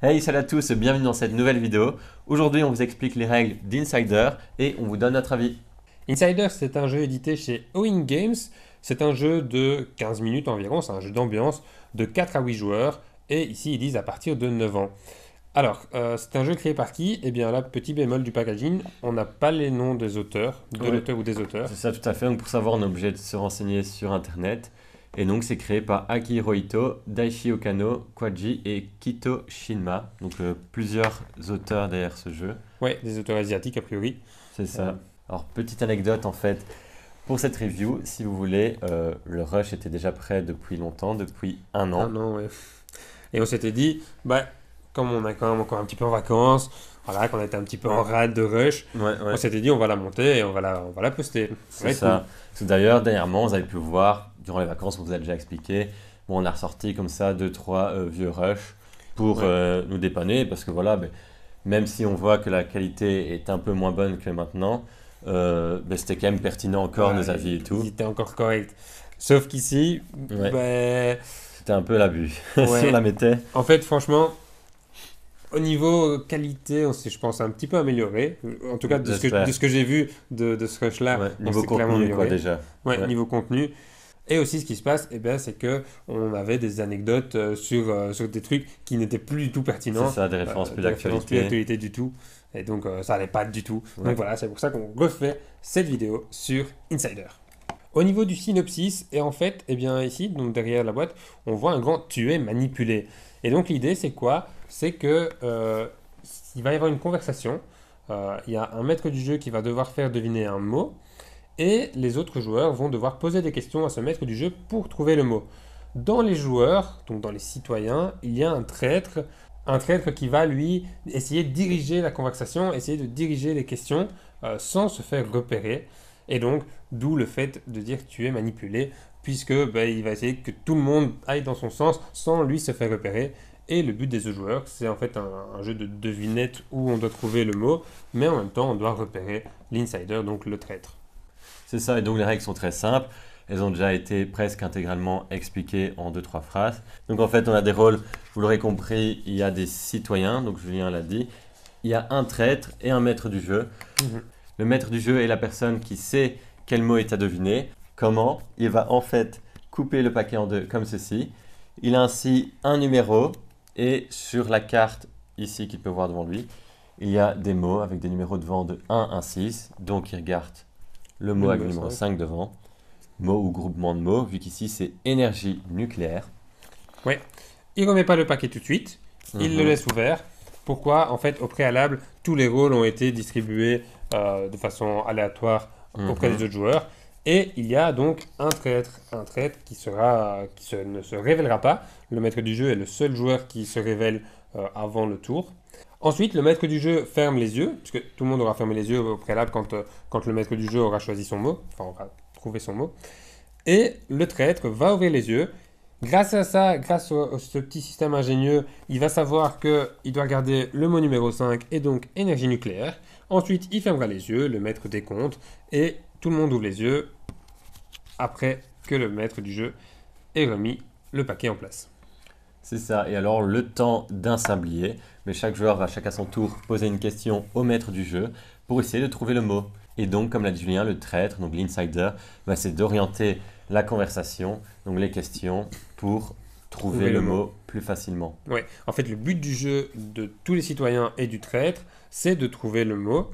Hey, salut à tous, bienvenue dans cette nouvelle vidéo. Aujourd'hui, on vous explique les règles d'Insider et on vous donne notre avis. Insider, c'est un jeu édité chez Owing Games. C'est un jeu de 15 minutes environ, c'est un jeu d'ambiance de 4 à 8 joueurs. Et ici, ils disent à partir de 9 ans. Alors, c'est un jeu créé par qui? Eh bien là, petit bémol du packaging, on n'a pas les noms des auteurs, de Ouais, l'auteur ou des auteurs. c'est ça tout à fait. Donc pour savoir, on est obligé de se renseigner sur Internet. Et donc, c'est créé par Akihiro Ito, Daichi Okano, Kwaji et Kito Shinma. Donc plusieurs auteurs derrière ce jeu. Ouais, des auteurs asiatiques a priori. C'est Euh, ça. Alors, petite anecdote en fait. Pour cette review, si vous voulez, le rush était déjà prêt depuis longtemps, depuis un an. un an, ouais. Et on s'était dit, bah, comme on a quand même encore un petit peu en vacances, voilà, qu'on était un petit peu en rade de rush, Ouais, on ouais. s'était dit, on va la monter et on va la poster. Ça C'est va être cool. ça. Parce que d'ailleurs, dernièrement, vous avez pu voir, durant les vacances, on vous a déjà expliqué, bon, on a ressorti comme ça deux, trois vieux rushs pour Ouais. nous dépanner, parce que voilà, ben, même si on voit que la qualité est un peu moins bonne que maintenant, ben, c'était quand même pertinent encore nos Ouais, avis et ils tout. étaient encore corrects. Sauf qu'ici, Ouais, ben, c'était un peu l'abus. Si on la ouais. mettait, En fait, franchement, au niveau qualité, on s'est, je pense, un petit peu amélioré. En tout cas, de j'espère. ce que j'ai vu de ce rush-là, Ouais, on niveau s'est clairement contenu, quoi, amélioré. déjà. Ouais, Ouais, niveau contenu. Et aussi, ce qui se passe, eh ben, c'est que on avait des anecdotes sur des trucs qui n'étaient plus du tout c'est pertinents, ça, des références plus des références plus d'actualité. d'actualité du tout. Et donc, ça allait pas du tout. Donc Ouais. voilà, c'est pour ça qu'on refait cette vidéo sur Insider. Au niveau du synopsis, et en fait, eh bien ici, donc derrière la boîte, on voit un grand tuer manipulé. Et donc l'idée, c'est quoi? C'est que il va y avoir une conversation. Il y a un maître du jeu qui va devoir faire deviner un mot, et les autres joueurs vont devoir poser des questions à ce maître du jeu pour trouver le mot. Dans les joueurs, donc dans les citoyens, il y a un traître qui va lui essayer de diriger la conversation, essayer de diriger les questions sans se faire repérer. Et donc, d'où le fait de dire tu es manipulé, puisque ben, il va essayer que tout le monde aille dans son sens sans lui se faire repérer. Et le but des joueurs, c'est en fait un jeu de devinette où on doit trouver le mot, mais en même temps, on doit repérer l'insider, donc le traître. C'est ça, et donc les règles sont très simples. Elles ont déjà été presque intégralement expliquées en deux, trois phrases. Donc en fait, on a des rôles, vous l'aurez compris, il y a des citoyens, donc Julien l'a dit. Il y a un traître et un maître du jeu. Mhm. Le maître du jeu est la personne qui sait quel mot est à deviner. Comment? Il va en fait couper le paquet en deux comme ceci. Il a ainsi un numéro et sur la carte ici qu'il peut voir devant lui, il y a des mots avec des numéros devant de 1 à 6. Donc il regarde le Le mot avec le numéro numéro 5. 5 devant. Mot ou groupement de mots, vu qu'ici c'est énergie nucléaire. Ouais. Il remet pas le paquet tout de suite. Il le Mhm. laisse ouvert. Pourquoi? En fait, au préalable, tous les rôles ont été distribués de façon aléatoire auprès des Mhm. autres joueurs. Et il y a donc un traître ne se révélera pas. Le maître du jeu est le seul joueur qui se révèle avant le tour. Ensuite, le maître du jeu ferme les yeux, puisque tout le monde aura fermé les yeux au préalable quand le maître du jeu aura choisi son mot, enfin aura trouvé son mot. Et le traître va ouvrir les yeux. Grâce à ça, grâce à ce petit système ingénieux, il va savoir qu'il doit garder le mot numéro 5 et donc énergie nucléaire. Ensuite, il fermera les yeux, le maître décompte et tout le monde ouvre les yeux après que le maître du jeu ait remis le paquet en place. C'est ça. Et alors, le temps d'un sablier, mais chaque joueur va chacun à son tour poser une question au maître du jeu pour essayer de trouver le mot. Et donc, comme l'a dit Julien, le traître, donc l'insider, bah, c'est d'orienter la conversation, donc les questions, pour trouver Trouver le le mot. mot plus facilement. Ouais. En fait, le but du jeu de tous les citoyens et du traître, c'est de trouver le mot.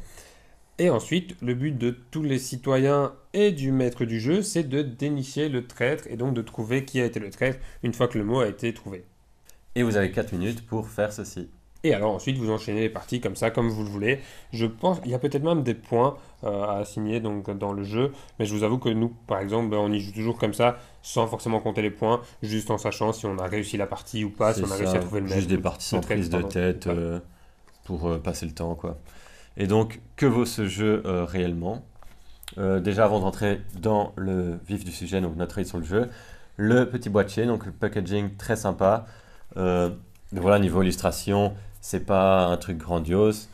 Et ensuite, le but de tous les citoyens et du maître du jeu, c'est de dénicher le traître et donc de trouver qui a été le traître une fois que le mot a été trouvé. Et vous avez 4 minutes pour faire ceci. Et alors ensuite, vous enchaînez les parties comme ça, comme vous le voulez. Je pense qu'il y a peut-être même des points à assigner donc, dans le jeu, mais je vous avoue que nous, par exemple, ben, on y joue toujours comme ça, sans forcément compter les points, juste en sachant si on a réussi la partie ou pas, si C'est on a réussi à ça, trouver le juste maître, des parties le sans traître, prise de pardon. tête Voilà. pour passer le temps, quoi. Et donc, que vaut ce jeu réellement? Déjà, avant de rentrer dans le vif du sujet, donc notre avis sur le jeu, le petit boîtier, donc le packaging très sympa. Euh, voilà, niveau illustration, c'est pas un truc grandiose.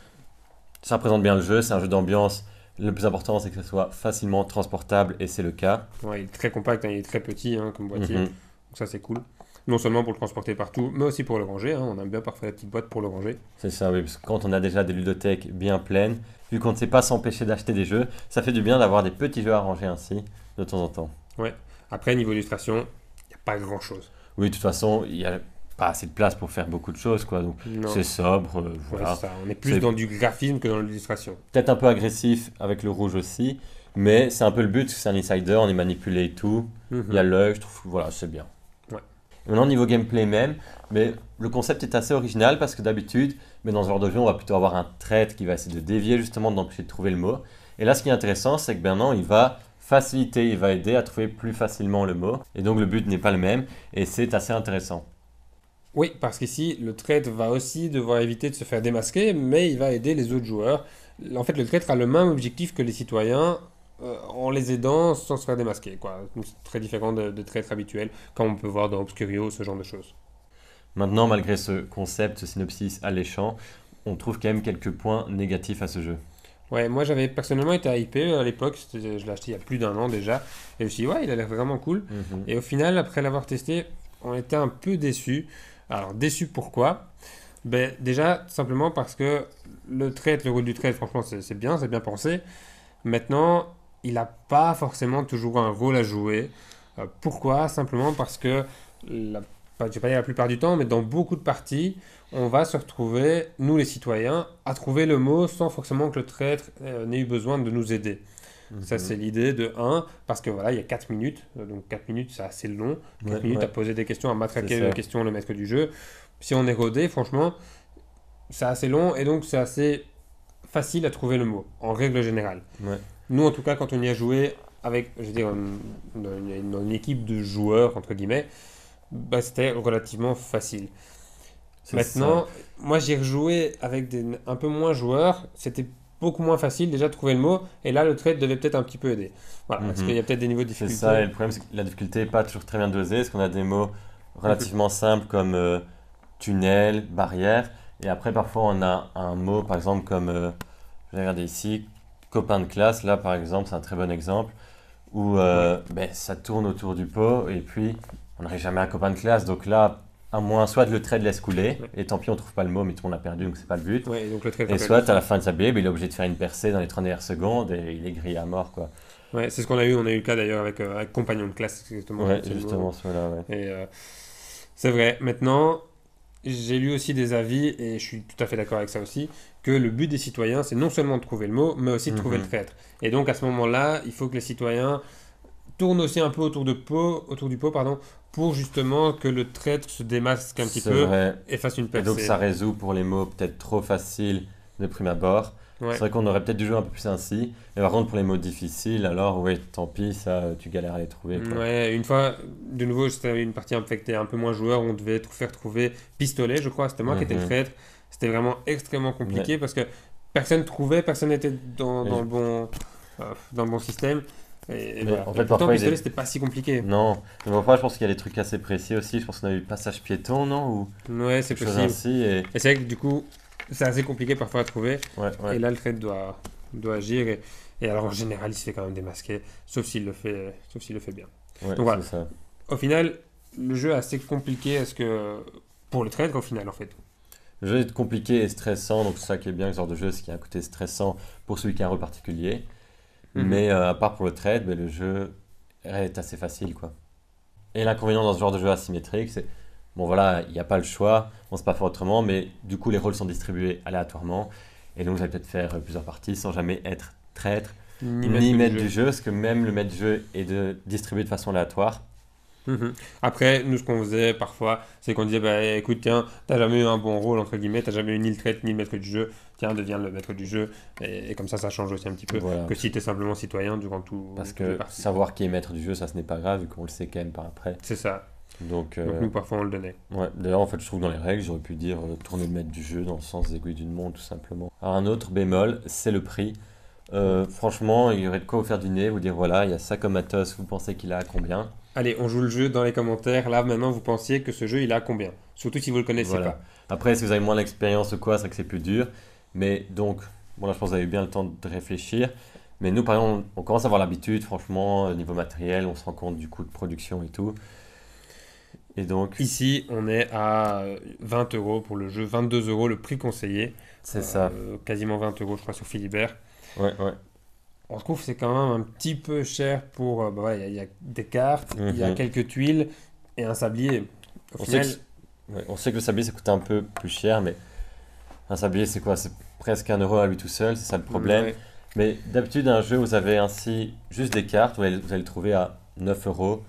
Ça représente bien le jeu, c'est un jeu d'ambiance. Le plus important, c'est que ce soit facilement transportable et c'est le cas. Ouais, il est très compact, hein, il est très petit hein, comme boîtier, Mhm. donc ça c'est cool. non seulement pour le transporter partout, mais aussi pour le ranger, hein. On aime bien parfois la petite boîte pour le ranger. C'est ça, oui, parce que quand on a déjà des ludothèques bien pleines, vu qu'on ne sait pas s'empêcher d'acheter des jeux, ça fait du bien d'avoir des petits jeux à ranger ainsi, de temps en temps. Ouais. Après, niveau illustration, il n'y a pas grand-chose. Oui, de toute façon, il n'y a pas assez de place pour faire beaucoup de choses, quoi. Donc, Non. c'est sobre, Ouais, voilà. c'est ça. On est plus C'est dans du graphisme que dans l'illustration. peut-être un peu agressif avec le rouge aussi, mais c'est un peu le but, parce que c'est un insider, on est manipulé et tout. Il y a l'œil, je trouve, voilà, c'est bien. Ouais. Maintenant, niveau gameplay même, mais le concept est assez original parce que d'habitude, mais dans ce genre de jeu, on va plutôt avoir un traître qui va essayer de dévier justement, d'empêcher de trouver le mot. Et là, ce qui est intéressant, c'est que maintenant, il va faciliter, il va aider à trouver plus facilement le mot. Et donc, le but n'est pas le même, et c'est assez intéressant. Oui, parce qu'ici, le traître va aussi devoir éviter de se faire démasquer, mais il va aider les autres joueurs. En fait, le traître a le même objectif que les citoyens en les aidant sans se faire démasquer, quoi. Donc, c'est très différent de traîtres habituels, comme on peut voir dans Obscurio, ce genre de choses. Maintenant, malgré ce concept, ce synopsis alléchant, on trouve quand même quelques points négatifs à ce jeu. Ouais, moi j'avais personnellement été hypé à l'époque, je l'ai acheté il y a plus d'un an déjà, et je me suis dit, ouais, il a l'air vraiment cool. Mhm. Et au final, après l'avoir testé, on était un peu déçus. Alors, déçus pourquoi? Ben, déjà, tout simplement parce que le rôle du trade, franchement, c'est bien pensé. Maintenant, il n'a pas forcément toujours un rôle à jouer. Pourquoi? Simplement parce que, je vais pas dire la plupart du temps, mais dans beaucoup de parties, on va se retrouver, nous les citoyens, à trouver le mot sans forcément que le traître n'ait eu besoin de nous aider. Ça, Mhm. c'est l'idée de un parce que voilà, il y a 4 minutes, donc 4 minutes, c'est assez long. 4 Ouais, minutes à ouais, poser des questions, à c'est matraquer ça. les questions, le maître du jeu. Si on est rodé, franchement, c'est assez long et donc c'est assez facile à trouver le mot, en règle générale. Ouais, Nous, en tout cas, quand on y a joué avec, je veux dire, une équipe de joueurs, entre guillemets, bah, c'était relativement facile. c'est ça. Maintenant, moi, j'ai rejoué avec un peu moins joueurs, c'était beaucoup moins facile déjà de trouver le mot, et là, le trade devait peut-être un petit peu aider. Voilà, parce qu'il Mhm. y a peut-être des niveaux de C'est ça, difficulté. et le problème, c'est que la difficulté n'est pas toujours très bien dosée, parce qu'on a des mots Mhm. relativement simples comme tunnel, barrière, et après, parfois, on a un mot, par exemple, comme, je vais regarder ici, copain de classe, là, par exemple, c'est un très bon exemple, où Ouais. ben, ça tourne autour du pot, et puis, on n'arrive jamais à un copain de classe, donc là, à moins, soit le trait laisse couler, Ouais. et tant pis, on trouve pas le mot, mais tout le monde a perdu, donc c'est pas le but, Ouais, et donc le trade et rappelle de soit, à ça. la fin de sa BB, il est obligé de faire une percée dans les 30 dernières secondes, et il est grillé à mort, quoi. Ouais, c'est ce qu'on a eu. On a eu le cas d'ailleurs avec Compagnon de classe, exactement. Ouais, C'est le mot. justement, cela, ouais. Et c'est vrai. Maintenant, j'ai lu aussi des avis, et je suis tout à fait d'accord avec ça aussi, que le but des citoyens, c'est non seulement de trouver le mot, mais aussi de trouver le Mhm. traître. Et donc à ce moment-là, il faut que les citoyens tournent aussi un peu autour du pot, pardon, pour justement que le traître se démasque un petit C'est peu vrai. et fasse une Et donc ça percée. résout pour les mots peut-être trop faciles de prime abord. C'est Ouais. vrai qu'on aurait peut-être dû jouer un peu plus ainsi. Mais par contre pour les mots difficiles, alors oui, tant pis, ça tu galères à les trouver quoi. Ouais, une fois, de nouveau, c'était une partie infectée un peu moins joueur, on devait faire trouver pistolet, je crois, c'était moi qui étais le Mhm. traître. C'était vraiment extrêmement Ouais. compliqué parce que personne trouvait, personne n'était Et je- dans le bon système. Et Mais voilà. en Et fait pourtant, parfois il y a pistolet, des... c'était pas si compliqué. Non, mais parfois je pense qu'il y a des trucs assez précis aussi. Je pense qu'on a eu passage piéton, non? Ou Ouais, c'est quelque chose possible. ainsi. Et Et c'est vrai que du coup, c'est assez compliqué parfois à trouver. ouais, Et ouais, là, le traître doit agir. Et alors, en général, il se fait quand même démasquer, sauf s'il le fait bien. ouais, Donc c'est voilà. ça. Au final, le jeu est assez compliqué pour le traître, au final, en fait. Le jeu est compliqué et stressant, donc c'est ça qui est bien avec ce genre de jeu, c'est qu'il y a un côté stressant pour celui qui a un rôle particulier. Mhm. Mais à part pour le trade, ben, le jeu est assez facile, quoi. Et l'inconvénient dans ce genre de jeu asymétrique, c'est, bon voilà, il n'y a pas le choix, on ne sait pas faire autrement, mais du coup les rôles sont distribués aléatoirement, et donc vous allez peut-être faire plusieurs parties sans jamais être traître, Ni ni maître du maître jeu. du jeu, parce que même le maître du jeu est distribué de façon aléatoire. Mhm. Après, nous, ce qu'on faisait parfois, c'est qu'on disait, bah, écoute, tiens, t'as jamais eu un bon rôle, entre guillemets, t'as jamais eu ni le traître ni le maître du jeu, tiens, deviens le maître du jeu. Et comme ça change aussi un petit peu Voilà. que si t'es simplement citoyen durant Parce toutes les que parties. savoir qui est maître du jeu, ça ce n'est pas grave, vu qu'on le sait quand même par après. C'est ça. Donc, Donc nous, parfois, on le donnait. ouais. D'ailleurs, en fait, je trouve que dans les règles, j'aurais pu dire tourner le maître du jeu dans le sens des aiguilles d'une montre, tout simplement. Alors, un autre bémol, c'est le prix. Franchement, il y aurait de quoi vous faire du nez, vous dire voilà, il y a ça comme matos, vous pensez qu'il a à combien? Allez, on joue le jeu dans les commentaires. Là, maintenant, vous pensiez que ce jeu, il a combien? Surtout si vous le connaissez Voilà. pas. Après, si vous avez moins d'expérience ou quoi, c'est vrai que c'est plus dur. Mais donc, bon, là, je pense que vous avez eu bien le temps de réfléchir. Mais nous, par exemple, on commence à avoir l'habitude, franchement, au niveau matériel, on se rend compte du coût de production et tout. Et donc, Ici, on est à 20 € pour le jeu, 22 € le prix conseillé. c'est ça. Quasiment 20 € je crois sur Philibert. Ouais, ouais. On trouve que c'est quand même un petit peu cher pour... bah ouais, il y a des cartes, il y a Mhm. quelques tuiles et un sablier. Au On final, sait ouais, on sait que le sablier ça coûte un peu plus cher, mais un sablier c'est quoi? C'est presque 1 euro à lui tout seul, c'est ça le problème. ouais. Mais d'habitude, un jeu, vous avez ainsi juste des cartes, vous allez le trouver à 9 euros,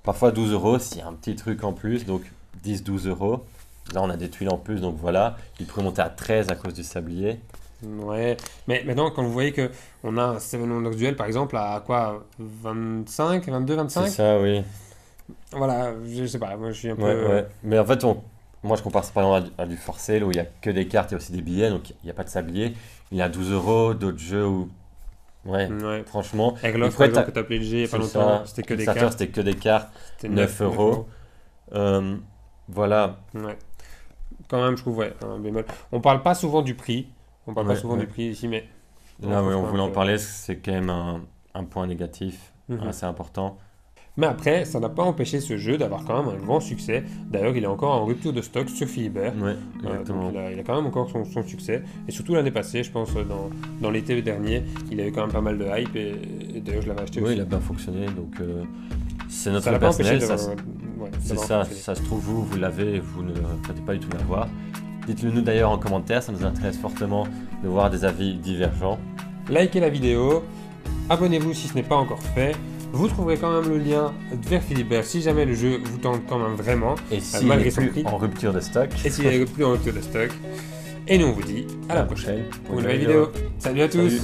parfois 12 euros s'il y a un petit truc en plus, donc 10-12 euros. Là, on a des tuiles en plus, donc voilà. Il pourrait monter à 13 à cause du sablier. Ouais, mais maintenant, quand vous voyez que on a un Seven Wonders Duel, par exemple, à quoi 25, 22, C'est 25? ça, oui. Voilà, je sais pas, moi je suis un peu... Ouais, ouais. Mais en fait, moi je compare ça par exemple à du For Sale où il n'y a que des cartes et aussi des billets, donc il n'y a pas de sablier. Il y a 12 euros, d'autres jeux où. Ouais, Ouais. franchement. Airloft, Il par pourrait exemple, que tu as appelé le G il y a pas c'est longtemps, ça. c'était que des Kickstarter, cartes, c'était que des cartes, c'était 9 euros. Voilà. Ouais. Quand même, je trouve, ouais, un bémol. On parle pas souvent du prix, on parle pas Ouais, souvent ouais. du prix ici, mais... Là, oui, on franchement, voulait en que- parler, c'est quand même un point négatif Mhm. assez important. Mais après, ça n'a pas empêché ce jeu d'avoir quand même un grand succès. D'ailleurs, il est encore en rupture de stock sur Philibert. Ouais, Donc exactement. il a quand même encore son succès. Et surtout l'année passée, je pense, dans l'été dernier, il a eu quand même pas mal de hype. Et d'ailleurs, je l'avais acheté Oui, aussi. il a bien fonctionné, donc c'est notre Ça l'a pas empêché personnel. d'avoir... ouais, C'est d'avoir ça, fonctionné. ça se trouve, vous l'avez et vous ne regrettez pas du tout l'avoir. Dites-le nous d'ailleurs en commentaire, ça nous intéresse fortement de voir des avis divergents. Likez la vidéo, abonnez-vous si ce n'est pas encore fait. Vous trouverez quand même le lien vers Philibert si jamais le jeu vous tente quand même vraiment. Et s'il malgré n'est son plus prix. en rupture de stock, Et s'il n'y a plus en rupture de stock. Et nous on vous dit à la prochaine pour une nouvelle vidéo. Salut à tous! Salut.